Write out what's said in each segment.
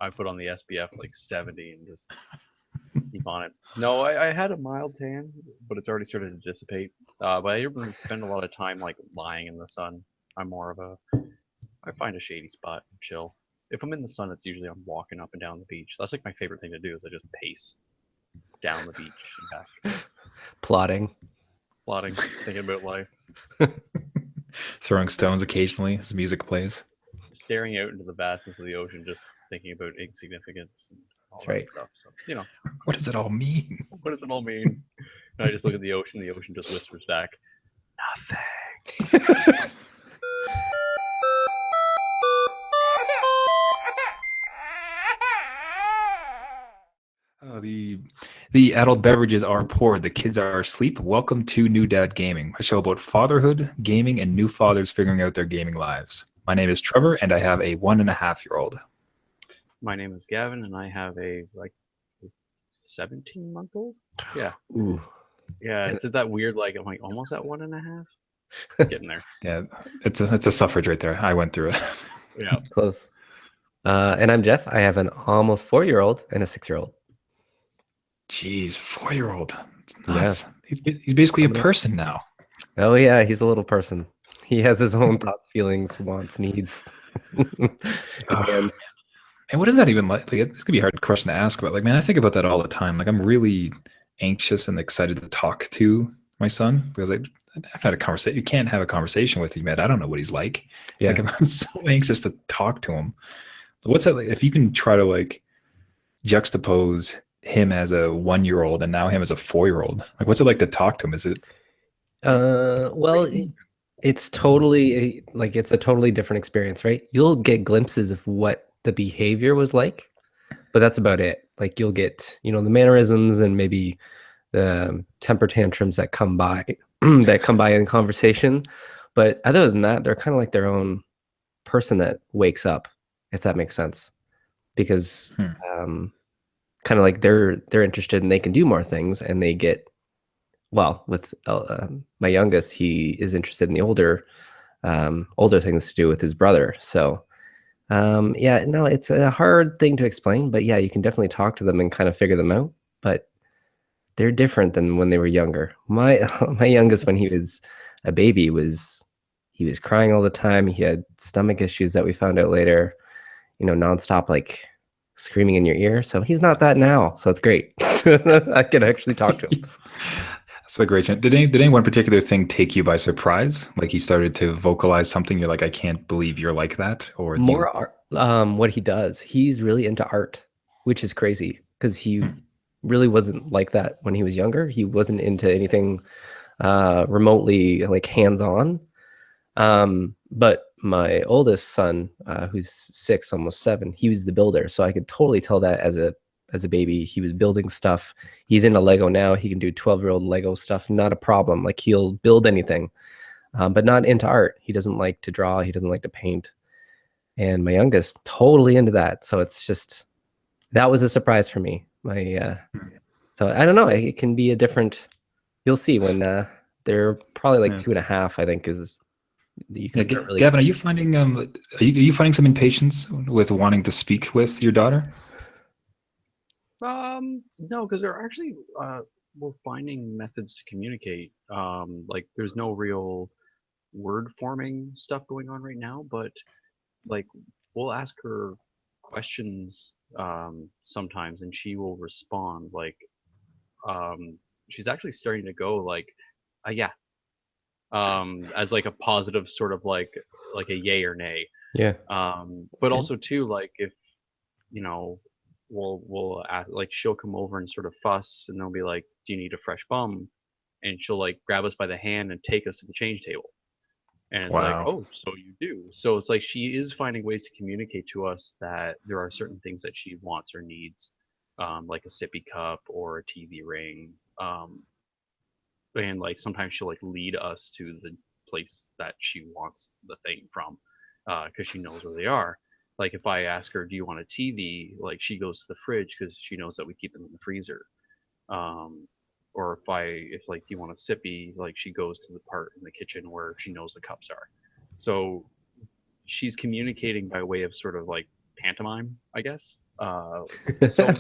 I put on the SPF like 70 and just keep on it. No, I had a mild tan, but it's already started to dissipate. But I didn't spend a lot of time like lying in the sun. I'm more of a I find a shady spot and chill. If I'm in the sun, it's usually I'm walking up and down the beach. That's like my favorite thing to do is I just pace down the beach and back, Plotting. plotting, thinking about life, Throwing stones occasionally as music plays. staring out into the vastness of the ocean, just thinking about insignificance and all That's that right. stuff. So, What does it all mean? what does it all mean? And I just look at the ocean just whispers back, nothing. Oh, the adult beverages are poured. The kids are asleep. Welcome to New Dad Gaming, a show about fatherhood, gaming, and new fathers figuring out their gaming lives. My name is Trevor, and I have a 1.5-year-old. My name is Gavin, and I have a like 17-month-old. Yeah, Ooh. yeah. It's that weird like I'm like almost at 1.5. Getting there. Yeah, it's a suffrage right there. I went through it. Yeah. Close. And I'm Jeff. I have an almost 4-year-old and a 6-year-old. Jeez, 4-year-old. It's nuts. Yeah. He's basically a person now. Oh yeah, he's a little person. He has his own thoughts, feelings, wants, needs, demands. And what is that even like? This could be a hard question to ask about. Like, man, I think about that all the time. Like, I'm really anxious and excited to talk to my son because I've had a conversation. You can't have a conversation with him, man. I don't know what he's like. Yeah. Like, I'm so anxious to talk to him. What's that like? If you can try to like juxtapose him as a 1-year-old and now him as a 4-year-old, like, what's it like to talk to him? Is it? Well, it's totally like it's a totally different experience, right? You'll get glimpses of what the behavior was like, but that's about it. Like you'll get, the mannerisms and maybe the temper tantrums that come by in conversation. But other than that, they're kind of like their own person that wakes up, if that makes sense. Because kind of like they're interested and they can do more things, and they get with my youngest, he is interested in the older things to do with his brother. So yeah, no, it's a hard thing to explain, but yeah, you can definitely talk to them and kind of figure them out. But they're different than when they were younger. My youngest, when he was a baby, he was crying all the time. He had stomach issues that we found out later, nonstop, like screaming in your ear. So he's not that now. So it's great. I can actually talk to him. That's a great chance. Did any one particular thing take you by surprise? Like he started to vocalize something, you're like, I can't believe you're like that? Or more art, what he does, he's really into art, which is crazy because he really wasn't like that when he was younger. He wasn't into anything remotely like hands-on. But my oldest son, who's 6, almost 7, he was the builder. So I could totally tell that as a baby, he was building stuff. He's into Lego now. He can do 12-year-old Lego stuff. Not a problem. Like he'll build anything, but not into art. He doesn't like to draw. He doesn't like to paint. And my youngest, totally into that. So it's just, that was a surprise for me. So I don't know. It can be a different, you'll see when they're probably like 2.5, I think is, you can really... Gavin, are you finding some impatience with wanting to speak with your daughter? No, because they're actually we're finding methods to communicate. Like there's no real word forming stuff going on right now, but like we'll ask her questions sometimes and she will respond like she's actually starting to go like yeah as like a positive sort of like a yay or nay. Yeah. But also too, like if we'll ask, like she'll come over and sort of fuss and they'll be like, do you need a fresh bum? And she'll like grab us by the hand and take us to the change table. And it's like, oh, so you do. So it's like she is finding ways to communicate to us that there are certain things that she wants or needs, like a sippy cup or a TV ring. And like sometimes she'll like lead us to the place that she wants the thing from, because she knows where they are. Like if I ask her, do you want a TV? Like she goes to the fridge because she knows that we keep them in the freezer. Or if like, do you want a sippy? Like she goes to the part in the kitchen where she knows the cups are. So she's communicating by way of sort of like pantomime, I guess. So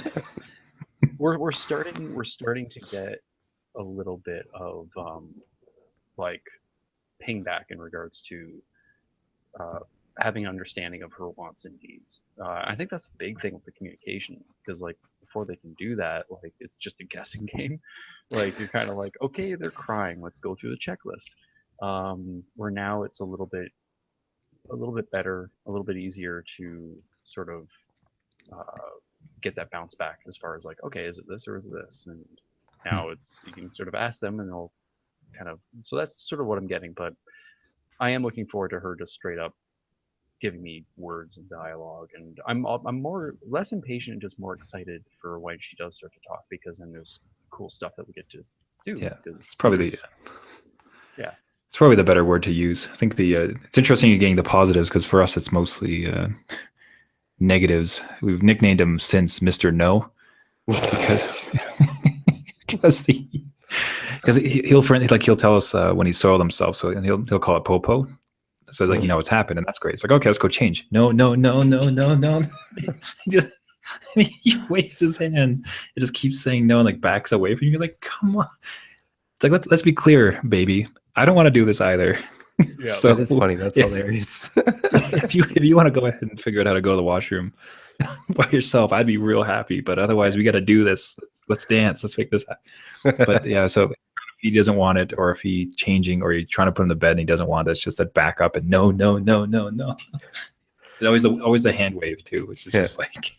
we're starting to get a little bit of like ping back in regards to uh, having an understanding of her wants and needs. I think that's a big thing with the communication, because like before they can do that, like it's just a guessing game. Like you're kind of like, okay, they're crying, let's go through the checklist. Where now it's a little bit better, a little bit easier to sort of get that bounce back as far as like, okay, is it this or is it this? And now it's, you can sort of ask them and they'll kind of, so that's sort of what I'm getting. But I am looking forward to her just straight up giving me words and dialogue, and I'm more less impatient and just more excited for when she does start to talk, because then there's cool stuff that we get to do. Yeah, It's it's probably the yeah. It's probably the better word to use. I think the it's interesting you're getting the positives, because for us it's mostly negatives. We've nicknamed him since Mr. No, because because he'll tell us when he soiled himself, so he'll call it popo. So like, you know what's happened, and that's great. It's like, okay, let's go change. No. He waves his hand. It just keeps saying no and like backs away from you. You're like, come on. It's like, let's be clear, baby. I don't want to do this either. Yeah, so that's funny. That's hilarious. if you want to go ahead and figure out how to go to the washroom by yourself, I'd be real happy. But otherwise, we got to do this. Let's dance. Let's make this happen. But yeah, so if he doesn't want it, or if he changing, or you're trying to put him to bed and he doesn't want it, it's just that back up and no. It's always the hand wave too, which is just like,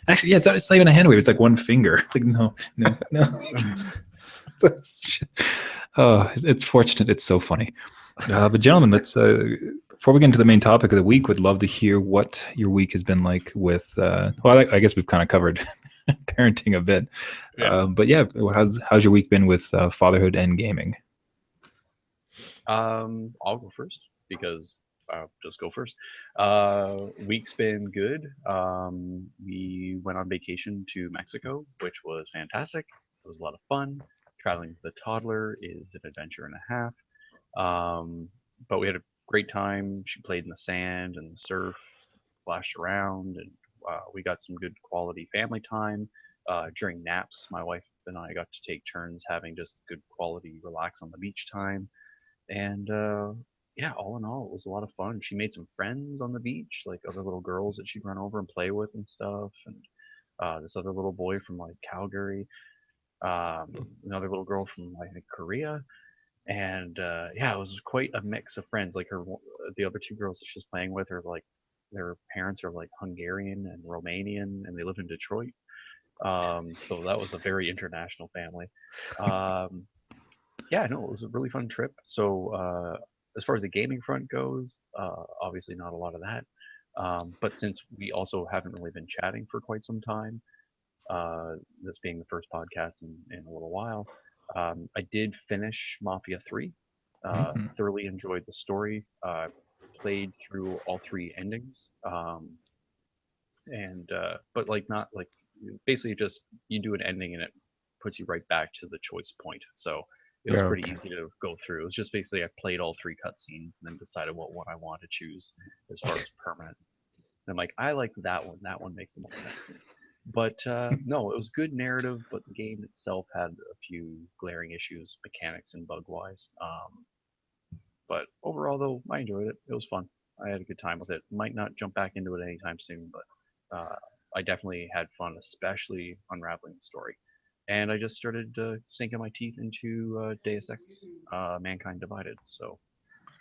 actually, yeah, it's not even a hand wave. It's like one finger. Like no. Oh, it's fortunate. It's so funny. But gentlemen, let's before we get into the main topic of the week, would love to hear what your week has been like with. Well, I guess we've kind of covered parenting a bit, but yeah, how's your week been with fatherhood and gaming? I'll go first because I'll just go first. Week's been good. We went on vacation to Mexico, which was fantastic. It was a lot of fun. Traveling with a toddler is an adventure and a half. But we had a great time. She played in the sand and the surf, splashed around, and we got some good quality family time. During naps, my wife and I got to take turns having just good quality relax on the beach time. And yeah, all in all, it was a lot of fun. She made some friends on the beach, like other little girls that she'd run over and play with and stuff. And this other little boy from like Calgary, another little girl from I think Korea. And yeah, it was quite a mix of friends. Like the other two girls that she was playing with are like, their parents are like Hungarian and Romanian, and they live in Detroit. So that was a very international family. Yeah, no, it was a really fun trip. So as far as the gaming front goes, obviously not a lot of that. But since we also haven't really been chatting for quite some time, this being the first podcast in a little while, I did finish Mafia 3. Thoroughly enjoyed the story. Played through all three endings. But like not like basically just you do an ending and it puts you right back to the choice point. So it was pretty easy to go through. It was just basically I played all three cutscenes and then decided what one I want to choose as far as permanent. And I'm like, I like that one. That one makes the most sense to me. But no, it was good narrative, but the game itself had a few glaring issues, mechanics and bug-wise. But overall, though, I enjoyed it. It was fun. I had a good time with it. Might not jump back into it anytime soon, but I definitely had fun, especially unraveling the story. And I just started sinking my teeth into Deus Ex, Mankind Divided. So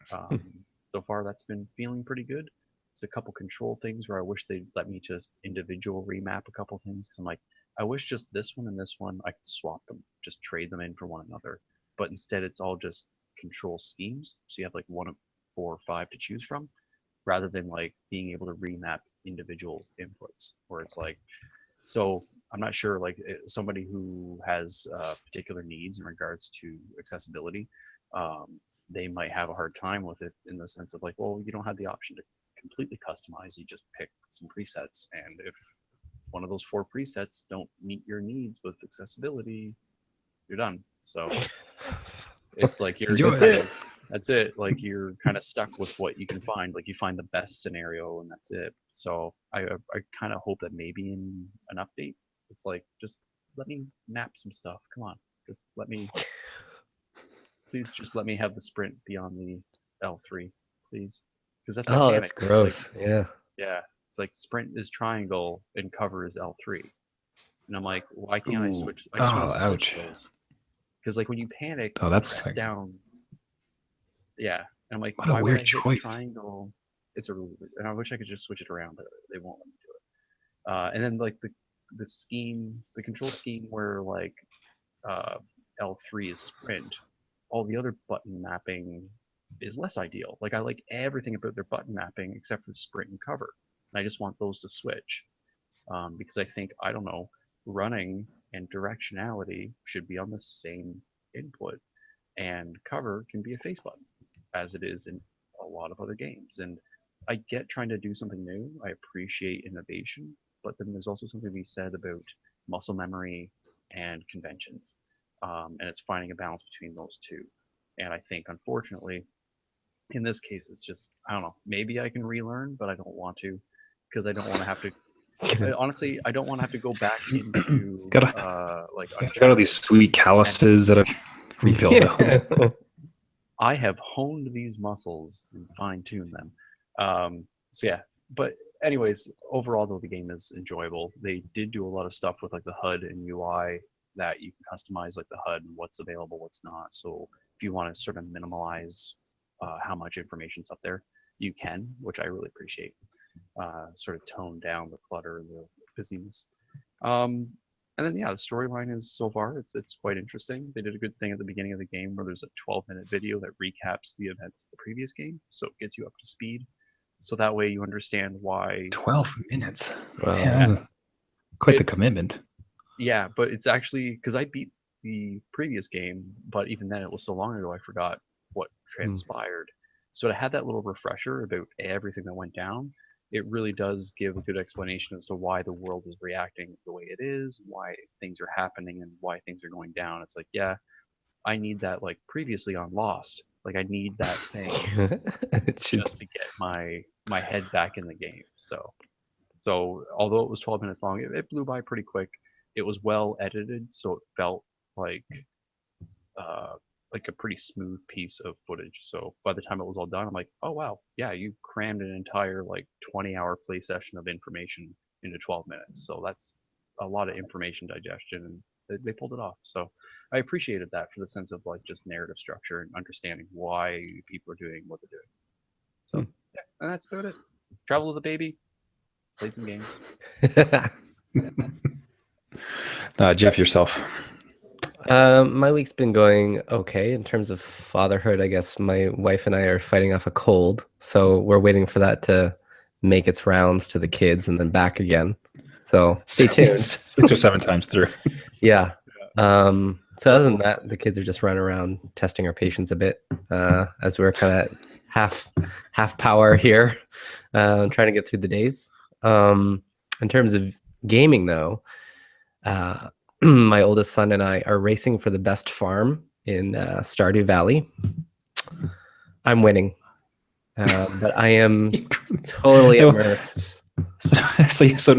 so far, that's been feeling pretty good. There's a couple control things where I wish they'd let me just individual remap a couple things, because I'm like, I wish just this one and this one I could swap them, just trade them in for one another. But instead, it's all just control schemes. So you have like one of 4 or 5 to choose from, rather than like being able to remap individual inputs, where it's like, so I'm not sure, like somebody who has particular needs in regards to accessibility, they might have a hard time with it in the sense of like, well, you don't have the option to completely customize. You just pick some presets, and if one of those 4 presets don't meet your needs with accessibility, you're done. So it's like you're That's it. Like you're kind of stuck with what you can find. Like you find the best scenario and that's it. So I kind of hope that maybe in an update, it's like just let me map some stuff. Come on, just please just let me have the sprint beyond the L3, please, because that's my Oh, panic. that's gross. Yeah. Yeah, it's like sprint is triangle and cover is L3, and I'm like, why can't I Ooh. switch? I just want Oh, to switch ouch. those because like when you panic, Oh, you that's press like, down. Yeah, and I'm like, what a why would I weird hit choice. triangle? It's a really weird, and I wish I could just switch it around, but they won't let me do it. And then like the scheme, the control scheme where like uh, L3 is sprint, all the other button mapping is less ideal. Like I like everything about their button mapping except for sprint and cover. And I just want those to switch because I think I don't know, running and directionality should be on the same input, and cover can be a face button, as it is in a lot of other games. And I get trying to do something new. I appreciate innovation, but then there's also something to be said about muscle memory and conventions, and it's finding a balance between those two. And I think, unfortunately, in this case, it's just I don't know. Maybe I can relearn, but I don't want to because I don't want to have to. Honestly, I don't want to have to go back into Gotta, like I got all these Uncharted. sweet calluses that I've rebuilt those. Yeah. I have honed these muscles and fine-tuned them. So yeah, but anyways, overall though the game is enjoyable. They did do a lot of stuff with like the HUD and UI that you can customize like the HUD and what's available, what's not. So if you want to sort of minimalize how much information's up there, you can, which I really appreciate. Sort of tone down the clutter, the busyness. Um, and then yeah, the storyline is so far it's quite interesting. They did a good thing at the beginning of the game where there's a 12-minute video that recaps the events of the previous game, so it gets you up to speed. So that way you understand why. 12 minutes. Wow. Yeah, quite the It's commitment. yeah, but it's actually because I beat the previous game, but even then it was so long ago I forgot what transpired. So to have that little refresher about everything that went down, it really does give a good explanation as to why the world is reacting the way it is, why things are happening, and why things are going down. It's like, yeah, I need that like previously on Lost. Like I need that thing It should. just to get my head back in the game. So although it was 12 minutes long, it blew by pretty quick. It was well edited, so it felt uh, like a pretty smooth piece of footage. So by the time it was all done, I'm like, oh wow, yeah, you crammed an entire like 20-hour play session of information into 12 minutes. So that's a lot of information digestion, and they pulled it off. So I appreciated that for the sense of like just narrative structure and understanding why people are doing what they're doing. So yeah, and that's about it. Travel with the baby, played some games. Jeff, yourself. My week's been going okay in terms of fatherhood. I guess my wife and I are fighting off a cold, so we're waiting for that to make its rounds to the kids and then back again. So stay tuned. 6 or 7 times through. Yeah. So other than that, the kids are just running around testing our patience a bit as we're kind of half power here, trying to get through the days. In terms of gaming, though, my oldest son and I are racing for the best farm in Stardew Valley. I'm winning, but I am totally immersed. So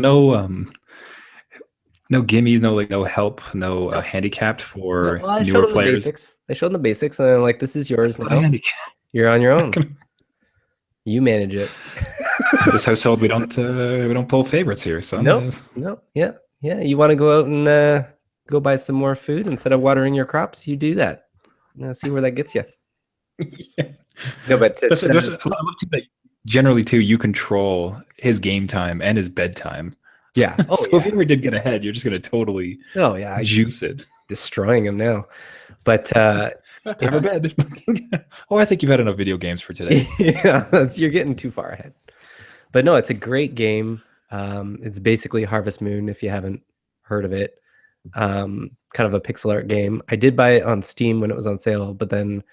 no gimmies, no help, no handicapped for Well, I newer showed them the players. basics. I showed them the basics, and I'm like, "This is yours That's not a now. handicap. You're on your own. You manage it." This household, we don't pull favorites here, son. No, yeah. You want to go out and go buy some more food instead of watering your crops? You do that. See where that gets you. Yeah. No, but it's, Especially, I love too that generally too, you control his game time and his bedtime. yeah. Oh, So yeah. if you ever did get ahead, you're just gonna totally juice it. Destroying him now. But Have a bed. Oh, I think you've had enough video games for today. yeah, you're getting too far ahead. But no, it's a great game. It's basically Harvest Moon if you haven't heard of it. Kind of a pixel art game. I did buy it on Steam when it was on sale, but then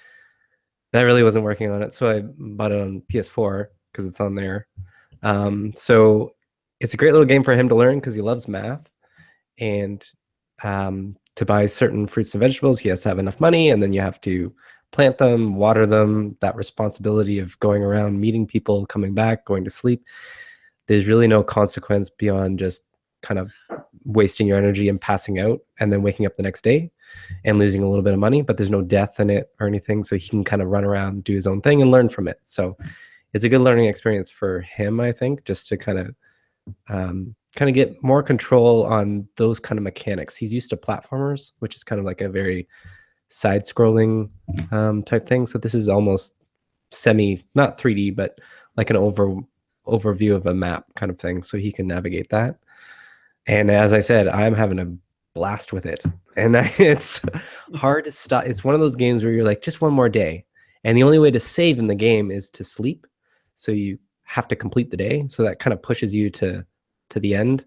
that really wasn't working on it, so I bought it on PS4 because it's on there. So it's a great little game for him to learn because he loves math, and to buy certain fruits and vegetables, he has to have enough money, and then you have to plant them, water them, that responsibility of going around, meeting people, coming back, going to sleep. There's really no consequence beyond just kind of wasting your energy and passing out and then waking up the next day and losing a little bit of money, but there's no death in it or anything. So he can kind of run around, do his own thing and learn from it. So it's a good learning experience for him, I think, just to kind of get more control on those kind of mechanics. He's used to platformers, which is kind of like a very side-scrolling type thing. So this is almost not 3D, but like an overview of a map kind of thing. So he can navigate that. And as I said, I'm having a blast with it. And it's hard to stop. It's one of those games where you're like, just one more day. And the only way to save in the game is to sleep. So you have to complete the day. So that kind of pushes you to the end.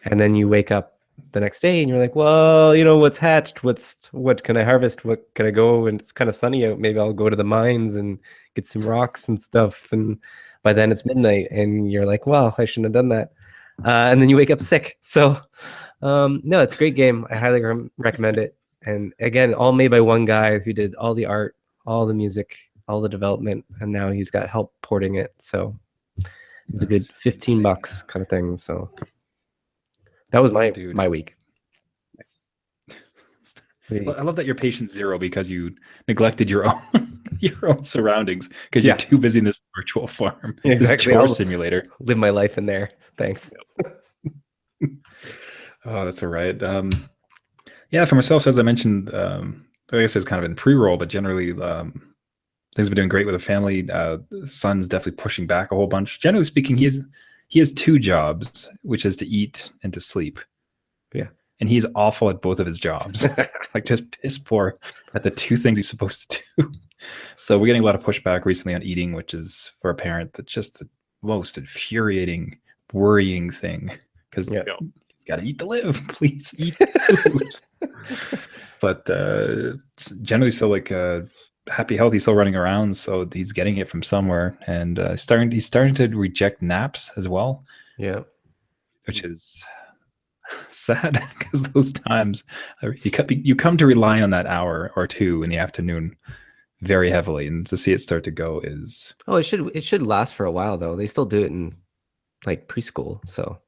And then you wake up the next day and you're like, well, what's hatched? What can I harvest? What can I go? And it's kind of sunny out. Maybe I'll go to the mines and get some rocks and stuff. And by then it's midnight and you're like, well, I shouldn't have done that. And then you wake up sick. So no, it's a great game. I highly recommend it. And again, all made by one guy who did all the art, all the music, all the development, and now he's got help porting it. So it's a good $15 kind of thing. So that was my week. Nice. Well, I love that you're patient zero because you neglected your own surroundings because you're too busy in this virtual farm. Exactly. This chore simulator. Live my life in there. Thanks. Oh, that's all right. Yeah, for myself, as I mentioned, I guess it's kind of in pre-roll, but generally things have been doing great with the family. The son's definitely pushing back a whole bunch. Generally speaking, he has two jobs, which is to eat and to sleep. Yeah. And he's awful at both of his jobs. Like just piss poor at the two things he's supposed to do. So we're getting a lot of pushback recently on eating, which is for a parent that's just the most infuriating, worrying thing. Because he's got to eat to live. Please eat food. But generally still like happy, healthy, still running around. So he's getting it from somewhere. And he's starting to reject naps as well. Yeah. Which is sad because those times you come to rely on that hour or two in the afternoon very heavily, and to see it start to go is it should last for a while though. They still do it in like preschool, so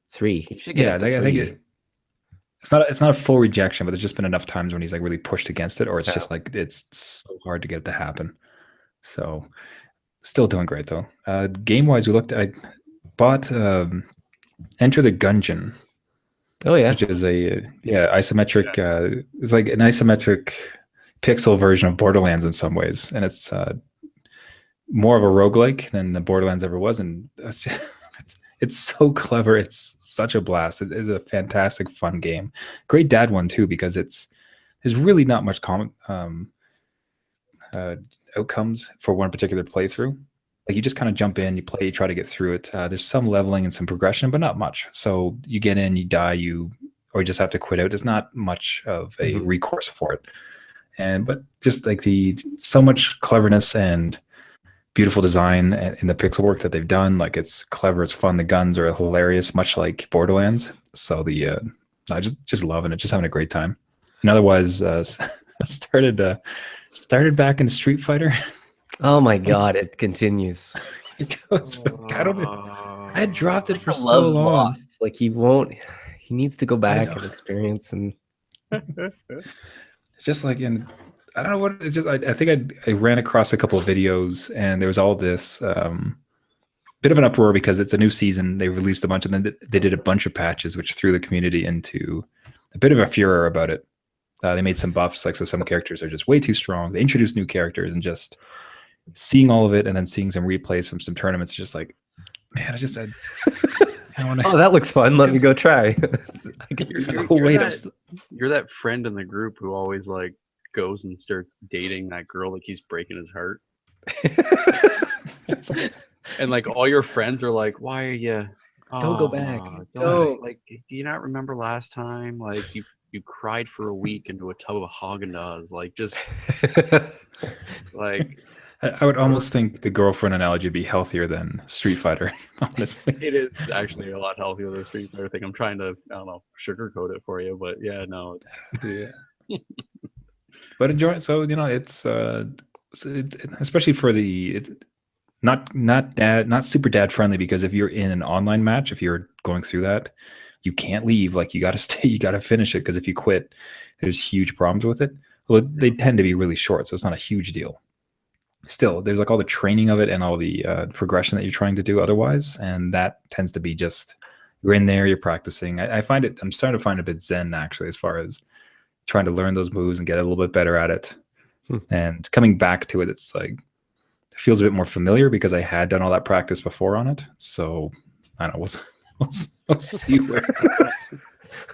3. You should get I think it's not a full rejection, but there's just been enough times when he's like really pushed against it, or it's just like it's so hard to get it to happen. So still doing great though. Game wise, I bought Enter the Gungeon. Oh yeah, which is a isometric. It's like an isometric pixel version of Borderlands in some ways, and it's more of a roguelike than the Borderlands ever was, and it's so clever. It's such a blast. It is a fantastic, fun game. Great dad one too, because there's really not much common outcomes for one particular playthrough. Like you just kind of jump in, you play, you try to get through it. There's some leveling and some progression, but not much. So you get in, you die, or you just have to quit out. There's not much of a recourse for it. But just like so much cleverness and beautiful design in the pixel work that they've done. Like it's clever, it's fun. The guns are hilarious, much like Borderlands. So I just loving it, just having a great time. And otherwise, started back into Street Fighter. Oh my god, it continues. It goes back. I don't know. I had dropped it for so long. Lost. Like he needs to go back and experience. And it's just like I don't know what it's just. I think I ran across a couple of videos and there was all this bit of an uproar because it's a new season. They released a bunch and then they did a bunch of patches which threw the community into a bit of a furor about it. They made some buffs, like so some characters are just way too strong. They introduced new characters, and just seeing all of it and then seeing some replays from some tournaments, just like, man, I want to. Oh, that looks fun. Let me go try. You're that friend in the group who always like goes and starts dating that girl like he's breaking his heart. And like all your friends are like, why are you? Don't go back. Don't. Like, do you not remember last time? Like you cried for a week into a tub of Haagen-Dazs. Like just like. I would almost think the girlfriend analogy would be healthier than Street Fighter, honestly. It is actually a lot healthier than Street Fighter thing. I'm trying to, I don't know, sugarcoat it for you, but yeah, no. Yeah. But enjoy it. So it's especially for it's not super dad friendly, because if you're in an online match, if you're going through that, you can't leave. Like, you got to stay, you got to finish it, because if you quit, there's huge problems with it. Well, they tend to be really short, so it's not a huge deal. Still, there's like all the training of it and all the progression that you're trying to do otherwise, and that tends to be just, you're in there, you're practicing. I find it, I'm starting to find it a bit zen, actually, as far as trying to learn those moves and get a little bit better at it. And coming back to it, it's like, it feels a bit more familiar because I had done all that practice before on it. So I don't know. We'll see where it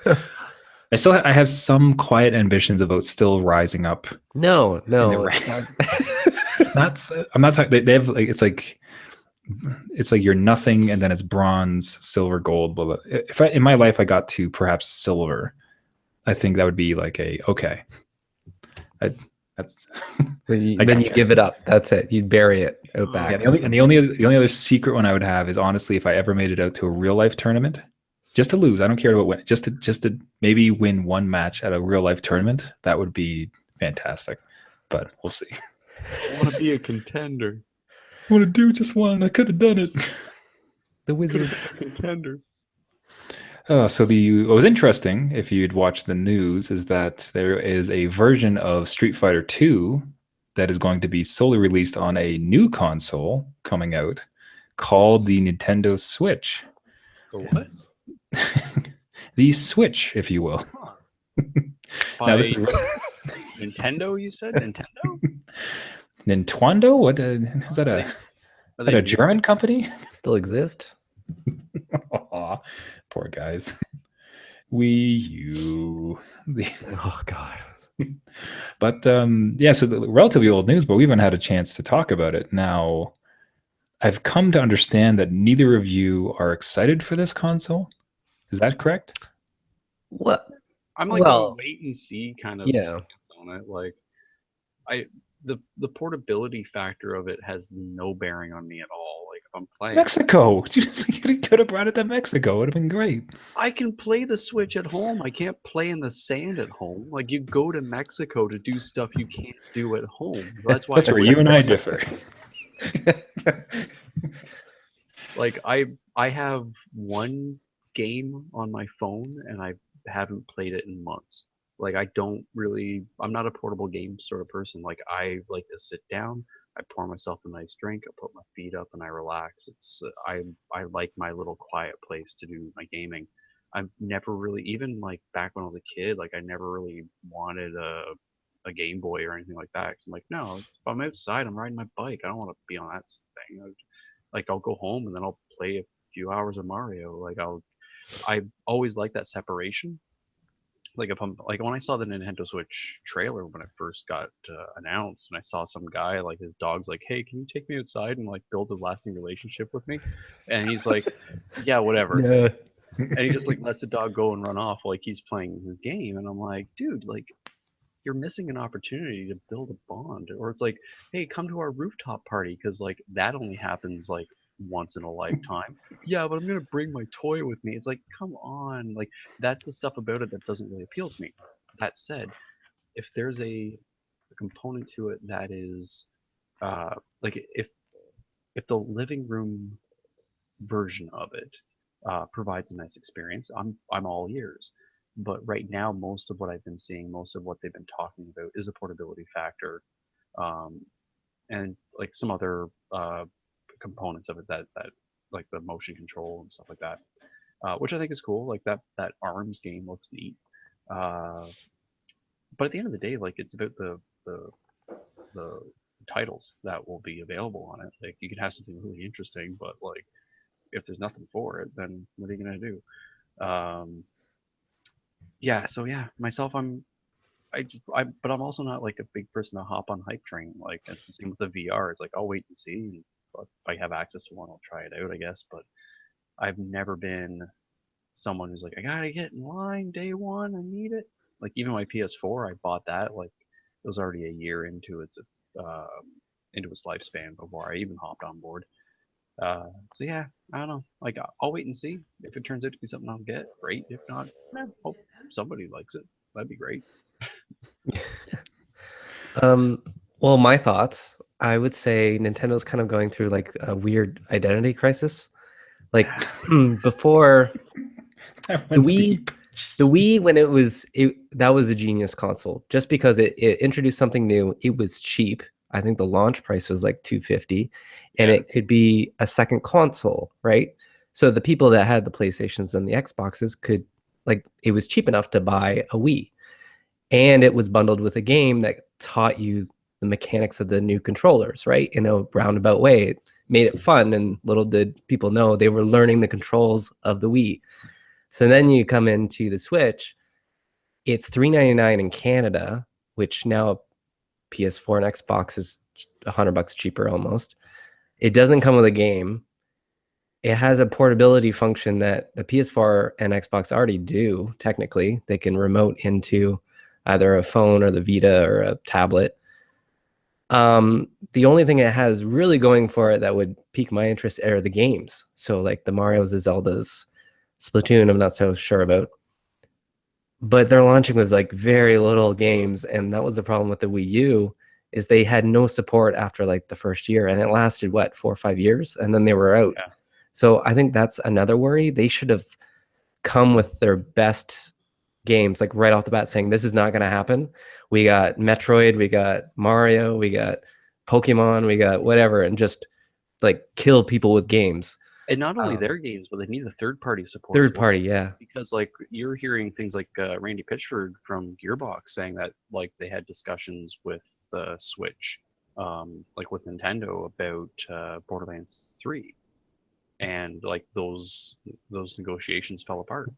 goes. I have some quiet ambitions about still rising up. No. I'm not talking. They have like, it's like you're nothing, and then it's bronze, silver, gold. Blah, blah. If in my life I got to perhaps silver, I think that would be like okay. That's then you give it up. That's it. You bury it out back. Yeah, the only other secret one I would have is, honestly, if I ever made it out to a real life tournament, just to lose. I don't care about win. Just to maybe win one match at a real life tournament. That would be fantastic. But we'll see. I want to be a contender. I want to do just one. I could have done it. The wizard. Contender. So what was interesting, if you'd watched the news, is that there is a version of Street Fighter 2 that is going to be solely released on a new console coming out called the Nintendo Switch. The what? The Switch, if you will. Now, this is Nintendo, you said? Nintendo? Nintendo? What is that? Is that a German company? Still exist? Aw, poor guys. Wii U. Oh God. But yeah, so relatively old news, but we haven't had a chance to talk about it. Now, I've come to understand that neither of you are excited for this console. Is that correct? What? I'm like a wait and see kind of stance on it. Like, the portability factor of it has no bearing on me at all. Like, if I'm playing Mexico, you could have brought it to Mexico. It would have been great. I can play the Switch at home. I can't play in the sand at home. Like, you go to Mexico to do stuff you can't do at home. That's why. That's where you and I differ. Like, I have one game on my phone and I haven't played it in months. Like, I'm not a portable game sort of person. Like, I like to sit down, I pour myself a nice drink, I put my feet up and I relax. I like my little quiet place to do my gaming. I've never really, even like back when I was a kid, like I never really wanted a Game Boy or anything like that. 'Cause I'm like, no, if I'm outside, I'm riding my bike. I don't want to be on that thing. Like, I'll go home and then I'll play a few hours of Mario. Like, I always like that separation. Like, if I'm like, when I saw the Nintendo Switch trailer when it first got announced, and I saw some guy, like, his dog's like, hey, can you take me outside and like build a lasting relationship with me? And he's like, yeah, whatever. Yeah. And he just like lets the dog go and run off like he's playing his game. And I'm like, dude, like, you're missing an opportunity to build a bond. Or it's like, hey, come to our rooftop party, because like that only happens like once in a lifetime. Yeah, but I'm gonna bring my toy with me. It's like, come on, like, that's the stuff about it that doesn't really appeal to me. That said, if there's a component to it that is like, if the living room version of it provides a nice experience, I'm all ears. But right now, most of what I've been seeing, most of what they've been talking about, is a portability factor, um, and like some other components of it that like the motion control and stuff like that, which I think is cool. Like that arms game looks neat. But at the end of the day, like, it's about the titles that will be available on it. Like, you can have something really interesting, but like, if there's nothing for it, then what are you gonna do? Yeah, so yeah, myself, but I'm also not like a big person to hop on hype train. Like, it's the same with the VR. It's like, I'll wait and see. If I have access to one, I'll try it out, I guess. But I've never been someone who's like, I gotta get in line day one. I need it. Like, even my PS4, I bought that. Like, it was already a year into its lifespan before I even hopped on board. So yeah, I don't know. Like, I'll wait and see. If it turns out to be something I'll get, great. If not, hope somebody likes it. That'd be great. Well, my thoughts, I would say Nintendo's kind of going through like a weird identity crisis. Like before I the went Wii, deep. the Wii when that was a genius console just because it introduced something new. It was cheap. I think the launch price was like 250 and Yeah. it could be a second console, right? So the people that had the PlayStations and the Xboxes could like it was cheap enough to buy a Wii. And it was bundled with a game that taught you the mechanics of the new controllers, right? In a roundabout way. It made it fun, and little did people know they were learning the controls of the Wii. So then you come into the Switch, it's $399 in Canada, which now PS4 and Xbox is $100 cheaper almost. It doesn't come with a game. It has a portability function that the PS4 and Xbox already do, technically. They can remote into either a phone or the Vita or a tablet. The only thing it has really going for it that would pique my interest are the games. So like the Marios, the Zeldas, Splatoon, I'm not so sure about. But they're launching with like very little games, and that was the problem with the Wii U, is they had no support after like the first year, and it lasted what, 4 or 5 years, and then they were out. Yeah. So I think that's another worry. They should have come with their best games like right off the bat saying this is not going to happen. We got Metroid, we got Mario, we got Pokemon, we got whatever, and just like kill people with games. And not only their games, but they need the third-party support as Third well. party, yeah. Because like you're hearing things like Randy Pitchford from Gearbox saying that like they had discussions with the Switch, like with Nintendo about Borderlands 3, and like those negotiations fell apart.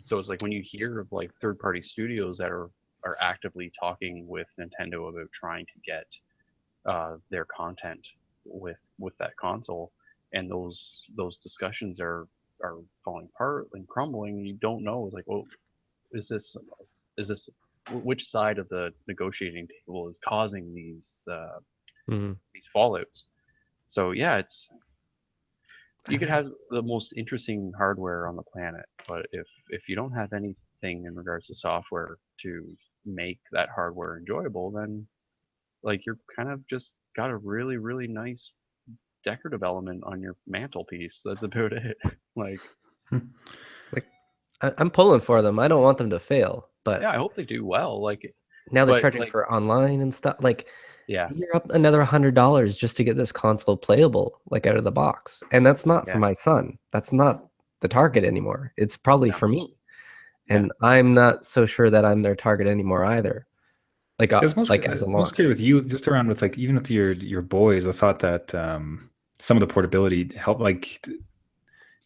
So it's like when you hear of like third-party studios that are actively talking with Nintendo about trying to get their content with that console, and those discussions are falling apart and crumbling. You don't know, like, oh, is this which side of the negotiating table is causing these fallouts? So yeah, it's you could have the most interesting hardware on the planet, but if you don't have anything in regards to software to make that hardware enjoyable, then like you're kind of just got a really really nice decorative element on your mantelpiece. That's about it. Like I'm pulling for them. I don't want them to fail, but yeah, I hope they do well. Like now they're but charging like for online and stuff. Like yeah, you're up another $100 just to get this console playable, like out of the box. And that's not for yeah, my son. That's not the target anymore. It's probably no, for me. yeah. And I'm not so sure that I'm their target anymore either. Like So I was like as a most launch. curious with you, just around with like even with your boys. I thought that some of the portability helped, like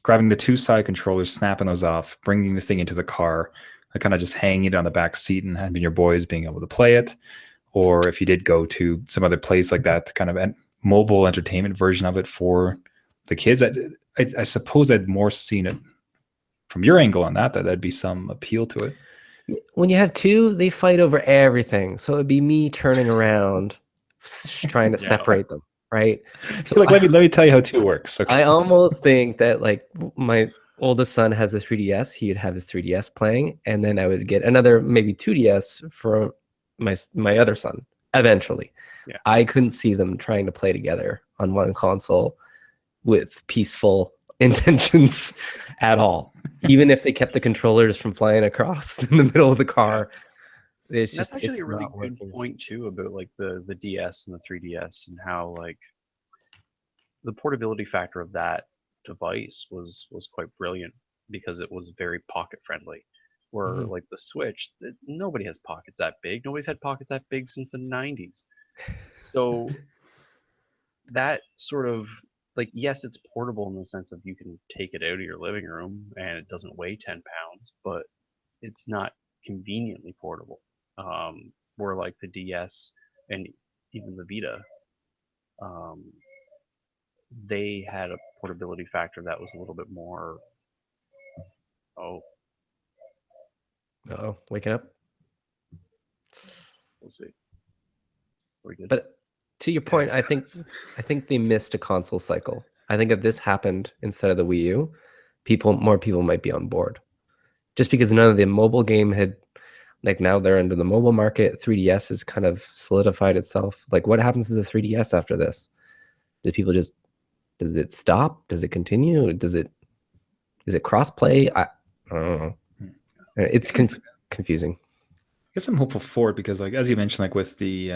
grabbing the two side controllers, snapping those off, bringing the thing into the car, like kind of just hanging it on the back seat and having your boys being able to play it. Or if you did go to some other place like that, kind of a mobile entertainment version of it for the kids. I suppose I'd more seen it from your angle on that that'd be some appeal to it. When you have two, they fight over everything. So it'd be me turning around, trying to Yeah. separate them, right? So Like, let me tell you how two works. Okay. I almost think that like my oldest son has a 3DS, he'd have his 3DS playing, and then I would get another maybe 2DS for my other son eventually. Yeah. I couldn't see them trying to play together on one console with peaceful intentions at all. Even if they kept the controllers from flying across in the middle of the car, it's That's just actually it's a really not good working. point too about like the DS and the 3DS and how like the portability factor of that device was quite brilliant because it was very pocket friendly. Where like the Switch, nobody has pockets that big. Nobody's had pockets that big since the 90s. So that sort of like yes, it's portable in the sense of you can take it out of your living room and it doesn't weigh 10 pounds, but it's not conveniently portable. Where like the DS and even the Vita, um, they had a portability factor that was a little bit more. Oh, Oh, waking up. we'll see. We're good. But to your point, I think they missed a console cycle. I think if this happened instead of the Wii U, more people might be on board. Just because none of the mobile game had Like now they're into the mobile market. 3DS has kind of solidified itself. Like what happens to the 3DS after this? Do people just, does it stop? Does it continue? Is it crossplay? I don't know. It's confusing. I guess I'm hopeful for it because, like, as you mentioned, like with the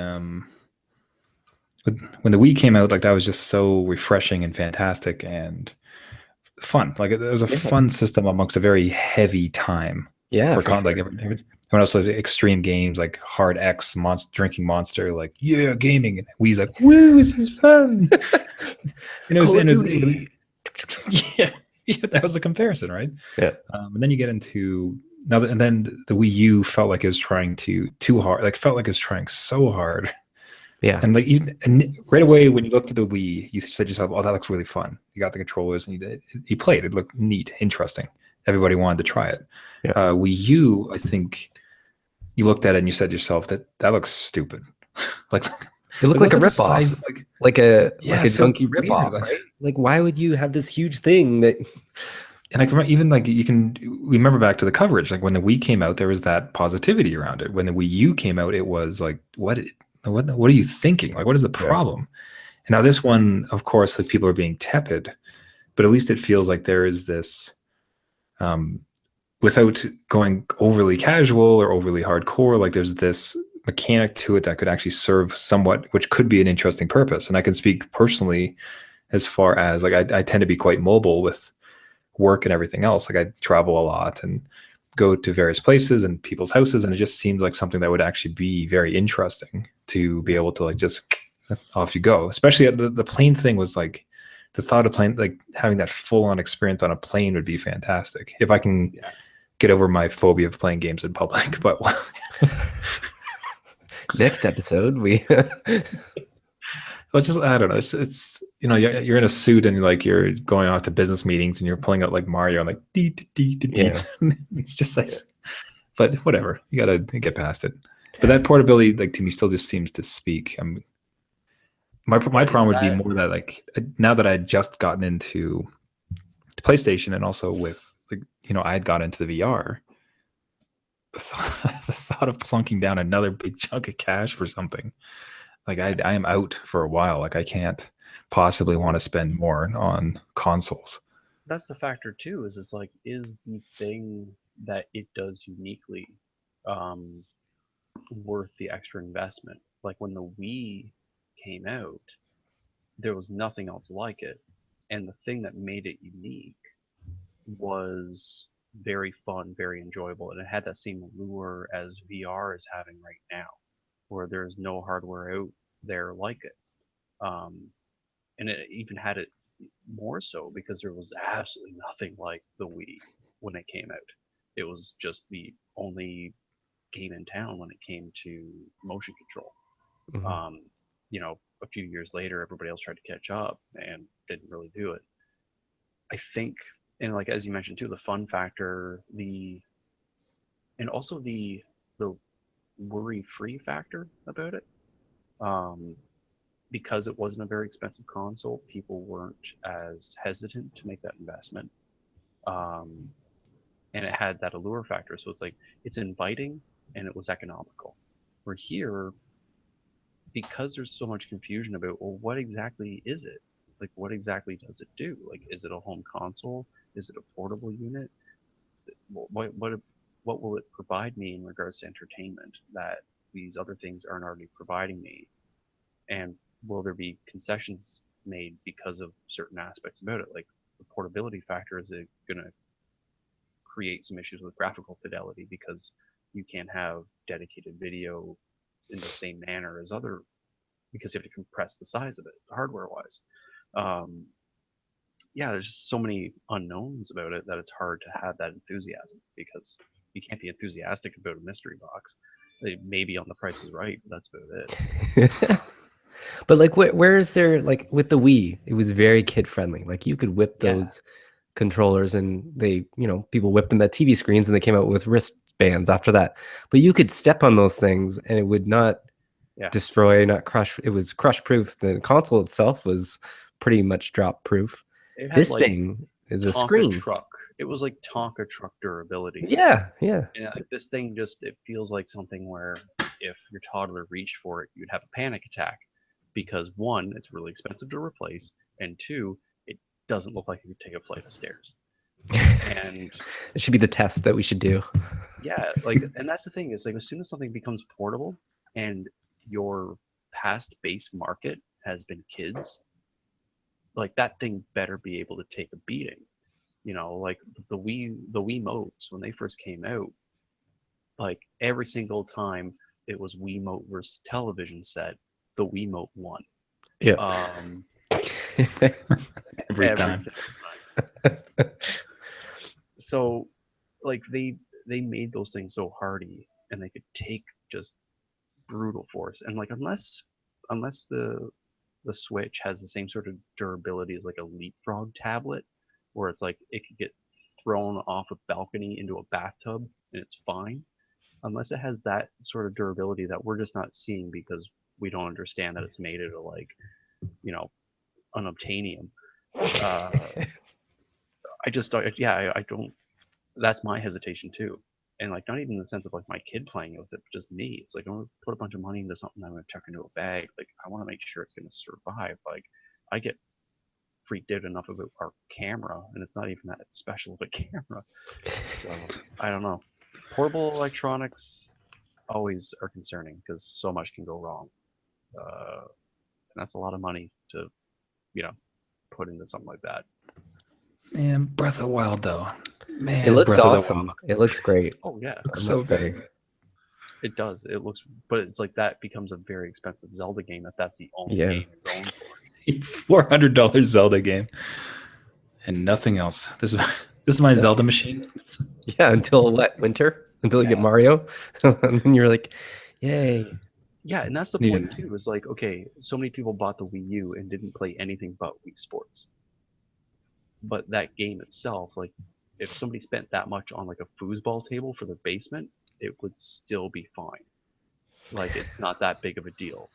when the Wii came out, like that was just so refreshing and fantastic and fun. Like it was a fun system amongst a very heavy time. Yeah, for like everyone else has extreme games like Hard X, Drinking Monster, like gaming, and Wii's like, woo, this is fun. and it was yeah, that was the comparison, right? Yeah. And then you get into and then the Wii U felt like it was trying too hard, like felt like it was trying so hard. Yeah. And like and right away when you looked at the Wii, you said to yourself, oh, that looks really fun. You got the controllers and you played. It looked neat, interesting. Everybody wanted to try it. Yeah. Wii U, I think you looked at it and you said to yourself that looks stupid. Like it looked like a ripoff, like a junky ripoff, right? Like why would you have this huge thing that? And I can even like you can remember back to the coverage. Like when the Wii came out, there was that positivity around it. When the Wii U came out, it was like, what are you thinking? Like, what is the problem? And now this one, of course, like people are being tepid, but at least it feels like there is this, without going overly casual or overly hardcore, like there's this mechanic to it that could actually serve somewhat, which could be an interesting purpose. And I can speak personally as far as like I tend to be quite mobile with work and everything else. Like I travel a lot and go to various places and people's houses, and it just seems like something that would actually be very interesting to be able to like just off you go. Especially the plane thing was like the thought of plane, like having that full-on experience on a plane would be fantastic if I can get over my phobia of playing games in public. But next episode we well, just I don't know. It's you're in a suit and you're going off to business meetings and you're pulling out like Mario and like it's just like, but whatever. You gotta get past it. But that portability, like to me, still just seems to speak. My problem would be more that like now that I had just gotten into the PlayStation and also with like I had got into the VR. The thought of plunking down another big chunk of cash for something. Like I am out for a while. Like I can't possibly want to spend more on consoles. That's the factor too. Is it's like is the thing that it does uniquely worth the extra investment? Like when the Wii came out, there was nothing else like it, and the thing that made it unique was very fun, very enjoyable, and it had that same allure as VR is having right now, where there's no hardware out there like it. And it even had it more so because there was absolutely nothing like the Wii when it came out. It was just the only game in town when it came to motion control. Mm-hmm. A few years later, everybody else tried to catch up and didn't really do it. I think, and like as you mentioned too, the fun factor, and also the worry-free factor about it. Because it wasn't a very expensive console, people weren't as hesitant to make that investment. And it had that allure factor. So it's like, it's inviting and it was economical. Where here, because there's so much confusion about, well, what exactly is it? Like, what exactly does it do? Like, is it a home console? Is it a portable unit? What will it provide me in regards to entertainment that these other things aren't already providing me? And will there be concessions made because of certain aspects about it? Like the portability factor, is it going to create some issues with graphical fidelity because you can't have dedicated video in the same manner as other, because you have to compress the size of it hardware wise. There's just so many unknowns about it that it's hard to have that enthusiasm, because you can't be enthusiastic about a mystery box. Maybe on The Price is Right, but that's about it. But like, where is there, like with the Wii, it was very kid friendly. Like you could whip those controllers, and they, people whipped them at TV screens, and they came out with wristbands after that. But you could step on those things, and it would not destroy, not crush. It was crush proof. The console itself was pretty much drop proof. This thing is a screen. Truck it was like Tonka truck durability. Yeah, yeah. And like this thing just it feels like something where if your toddler reached for it, you'd have a panic attack because one, it's really expensive to replace, and two, it doesn't look like it could take a flight of stairs. And it should be the test that we should do. yeah, like, and that's the thing is like as soon as something becomes portable and your past base market has been kids, like that thing better be able to take a beating. You know, like the Wiimotes when they first came out, like every single time it was Wiimote versus television set, the Wiimote won. Yeah. Every time. So, like they made those things so hardy, and they could take just brutal force. And like unless the Switch has the same sort of durability as like a leapfrog tablet, where it's like it could get thrown off a balcony into a bathtub and it's fine. Unless it has that sort of durability that we're just not seeing because we don't understand that it's made out of like, you know, unobtainium. I just don't, yeah, I don't. That's my hesitation too, and like not even in the sense of like my kid playing with it, but just me. It's like I'm gonna put a bunch of money into something I'm gonna chuck into a bag. Like I want to make sure it's gonna survive. Like I get freaked out enough about our camera, and it's not even that special of a camera. So I don't know. Portable electronics always are concerning because so much can go wrong, and that's a lot of money to, you know, put into something like that. Man, Breath of the Wild though. Man, It looks Breath of the awesome. Wild. It looks great. Oh yeah, I So must say. good. it does. It looks, but it's like that becomes a very expensive Zelda game if that's the only Yeah. game you're going for. $400 Zelda game and nothing else. This is my Zelda machine. Yeah, until what? Winter? Until you get Yeah. Mario? And then you're like, yay. Yeah, and that's the Need point it. too. Is like, okay, so many people bought the Wii U and didn't play anything but Wii Sports. But that game itself, like, if somebody spent that much on like a foosball table for their basement, it would still be fine. Like, it's not that big of a deal.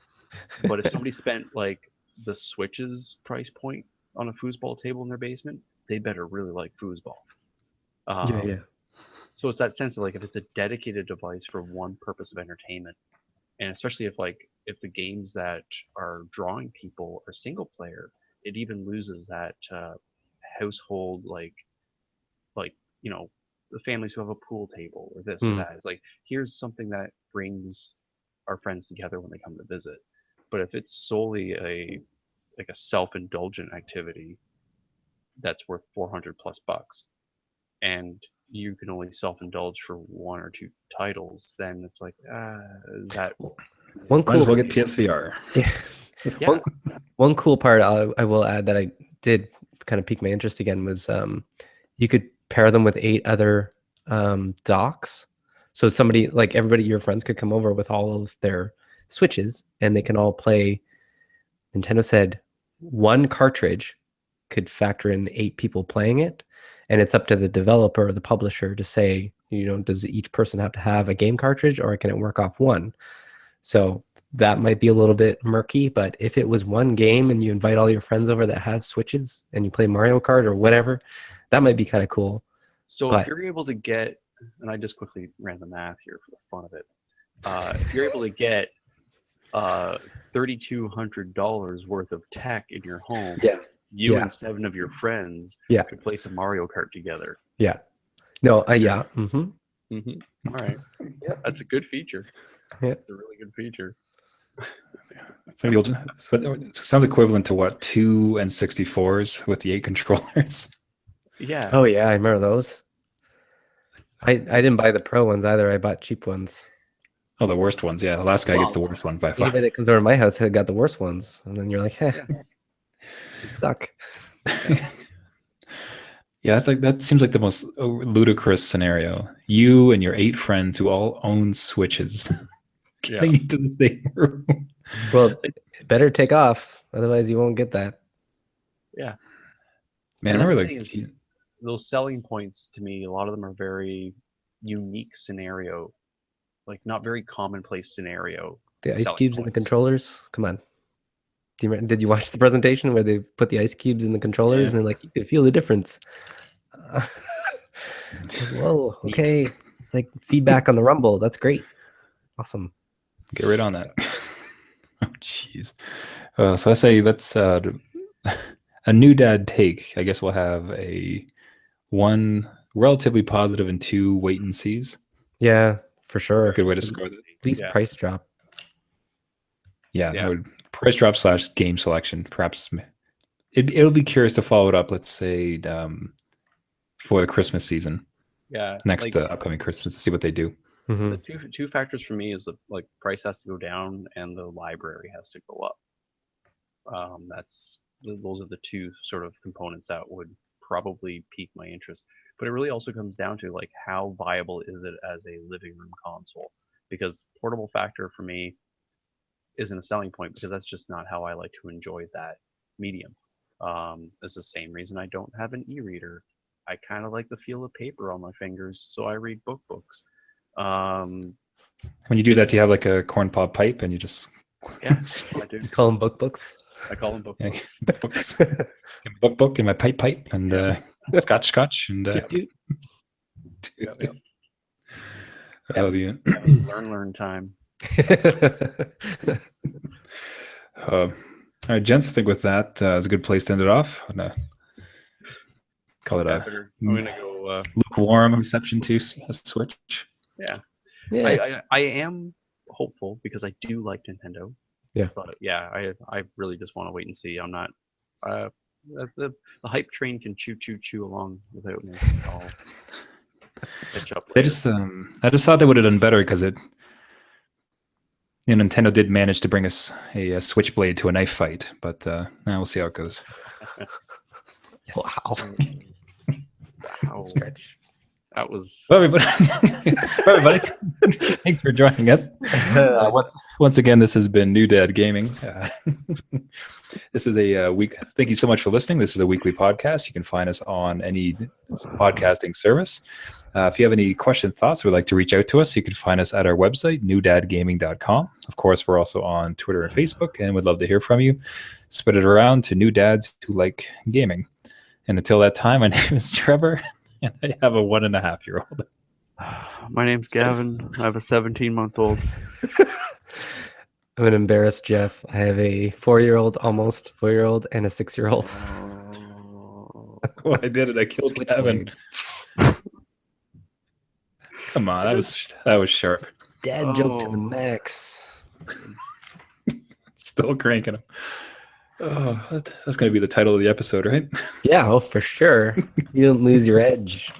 But if somebody spent like the Switch's price point on a foosball table in their basement, they better really like foosball. Yeah. So it's that sense of like if it's a dedicated device for one purpose of entertainment, and especially if the games that are drawing people are single player, it even loses that household like you know the families who have a pool table or this or that. It's like here's something that brings our friends together when they come to visit. But if it's solely a self-indulgent activity that's worth 400 plus bucks, and you can only self-indulge for one or two titles, then it's like that. One Might as cool, well get PSVR. yeah. Yeah. One cool part I will add that I did kind of pique my interest again was you could pair them with 8 other docks. So somebody, like everybody, your friends could come over with all of their Switches and they can all play. Nintendo said one cartridge could factor in 8 people playing it. And it's up to the developer or the publisher to say, you know, does each person have to have a game cartridge or can it work off one? So that might be a little bit murky, but if it was one game and you invite all your friends over that have Switches and you play Mario Kart or whatever, that might be kind of cool. So But if you're able to get, and I just quickly ran the math here for the fun of it, if you're able to get $3,200 worth of tech in your home, you Yeah. and 7 of your friends Yeah. could play some Mario Kart together. Yeah. No, yeah. All right. Yeah, that's a good feature. Yeah. It's a really good feature. So it sounds equivalent to what 2 N64s with the 8 controllers. Yeah. Oh yeah, I remember those. I didn't buy the pro ones either. I bought cheap ones. Oh, the worst ones. Yeah, the last guy gets the worst one by far. Anybody that comes over to my house had got the worst ones, and then you're like, "Hey, you suck." Yeah, that seems like the most ludicrous scenario. You and your 8 friends who all own Switches getting into the same room. Well, it better take off, otherwise you won't get that. Yeah. Man, I remember like those selling points to me, a lot of them are very unique scenario, like not very commonplace scenario. The ice cubes in the controllers. Come on. Did you watch the presentation where they put the ice cubes in the controllers and like you could feel the difference? Whoa. Okay. It's like feedback on the Rumble. That's great. Awesome. Get right on that. Oh, jeez. So I say let's a new dad take. I guess we'll have a 1 relatively positive and 2 wait and sees. Yeah, for sure. Good way to score that. At least price drop. Yeah, I would price drop / game selection. Perhaps it'll be curious to follow it up. Let's say for the Christmas season. Yeah, Next upcoming Christmas to see what they do. Mm-hmm. The two factors for me is the price has to go down and the library has to go up. Those are the two sort of components that would probably pique my interest. But it really also comes down to like how viable is it as a living room console? Because portable factor for me isn't a selling point because that's just not how I like to enjoy that medium. It's the same reason I don't have an e-reader. I kind of like the feel of paper on my fingers, so I read books. When you do that, do you have like a corn cob pipe and you just I do. You call them books? I call them books. books. book and my pipe and scotch and Yep. Oh, the learn time. all right, gents, I think with that is a good place to end it off. I'm gonna call it I'm gonna go lukewarm reception to Switch. Yeah. I am hopeful because I do like Nintendo. Yeah. But yeah, I really just want to wait and see. I'm not the hype train can chew along without me. I'll catch up They later. just I just thought they would have done better because Nintendo did manage to bring us a Switchblade to a knife fight, but now we'll see how it goes. Wow. Wow. Stretch. That was Well, everybody, thanks for joining us. Once again, this has been New Dad Gaming. This is a week. Thank you so much for listening. This is a weekly podcast. You can find us on any podcasting service. If you have any questions, thoughts, or would like to reach out to us, you can find us at our website, newdadgaming.com. Of course, we're also on Twitter and Facebook, and we'd love to hear from you. Spread it around to new dads who like gaming. And until that time, my name is Trevor. And I have a 1.5-year-old. my name's Gavin. I have a 17-month-old. I'm an embarrassed Jeff. I have a 4-year-old, almost 4-year-old, and a 6-year-old. Oh, I did it. I killed Gavin. Come on, that was sharp. Dad joke to the max. Still cranking him. Oh, that's going to be the title of the episode, right? Yeah, oh, for sure. You don't lose your edge.